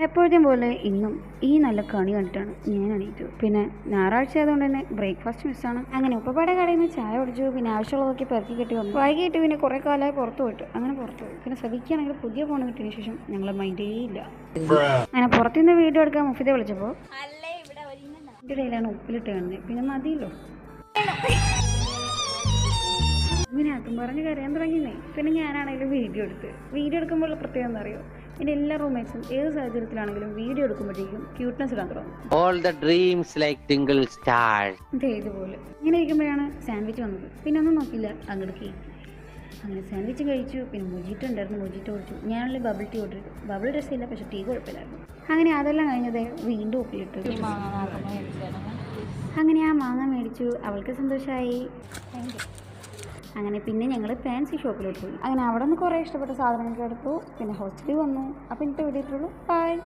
എപ്പോഴത്തെയും പോലെ ഇന്നും ഈ നല്ല കണി കണ്ടിട്ടാണ് ഞാൻ എണീറ്റു. പിന്നെ ഞായറാഴ്ച ആയതുകൊണ്ട് തന്നെ ബ്രേക്ക്ഫാസ്റ്റ് മിസ്സാണ്. അങ്ങനെ ഉപ്പപ്പാടെ കടയിൽ നിന്ന് ചായ കുടിച്ചു. പിന്നെ ആവശ്യമുള്ളതൊക്കെ പെറുക്കി കെട്ടി വന്നു. വൈകിട്ട് പിന്നെ കുറേ കാലമായി പുറത്തു പോയിട്ട് അങ്ങനെ പുറത്തു പോയി. പിന്നെ ശ്രദ്ധിക്കുകയാണെങ്കിൽ പുതിയ ഫോൺ കിട്ടിയതിന് ശേഷം ഞങ്ങൾ മൈൻഡേ ഇല്ല. അങ്ങനെ പുറത്തുനിന്ന് വീഡിയോ എടുക്കാൻ മുഫിതെ വിളിച്ചപ്പോൾ എൻ്റെ ഇടയിലാണ് ഉപ്പിലിട്ട് കാണുന്നത്. പിന്നെ മതിയല്ലോ ഇങ്ങനെ അതും പറഞ്ഞ് കരയാൻ തുടങ്ങിയേ. പിന്നെ ഞാനാണെങ്കിലും വീഡിയോ എടുക്കുമ്പോൾ പ്രത്യേകം എന്താ അറിയോ, എൻ്റെ എല്ലാ റൂംമേറ്റ്സും ഏത് സാഹചര്യത്തിലാണെങ്കിലും വീഡിയോ എടുക്കുമ്പോഴേക്കും ക്യൂട്ട്നെസ് ഇടാൻ തുടങ്ങും. ഇതുപോലെ ഇങ്ങനെ ഇരിക്കുമ്പോഴാണ് സാൻഡ്വിച്ച് വന്നത്. പിന്നെ ഒന്നും നോക്കില്ല, അങ്ങോട്ട് കേക്ക്. അങ്ങനെ സാൻഡ്വിച്ച് കഴിച്ചു. പിന്നെ മൊജിറ്റോ ഉണ്ടായിരുന്നു, മൊജിറ്റോ കുടിച്ചു. ഞാനാണെങ്കിൽ ബബിൾ ടീ ഓർഡർ ചെയ്തു. ബബിൾ രസമില്ല, പക്ഷെ ടീ കുഴപ്പമില്ലായിരുന്നു. അങ്ങനെ അതെല്ലാം കഴിഞ്ഞത് വീണ്ടും ഉപ്പിലിട്ടു. അങ്ങനെ ആ മാങ്ങ മേടിച്ചു. അവൾക്ക് സന്തോഷമായി. അങ്ങനെ പിന്നെ ഞങ്ങൾ ഫാൻസി ഷോപ്പിലോട്ട് പോയി. അങ്ങനെ അവിടെ നിന്ന് കുറേ ഇഷ്ടപ്പെട്ട സാധനങ്ങളൊക്കെ എടുത്തു. പിന്നെ ഹോസ്റ്റലിൽ വന്നു. അപ്പോൾ ഇന്നത്തെ വീഡിയോ ബൈ.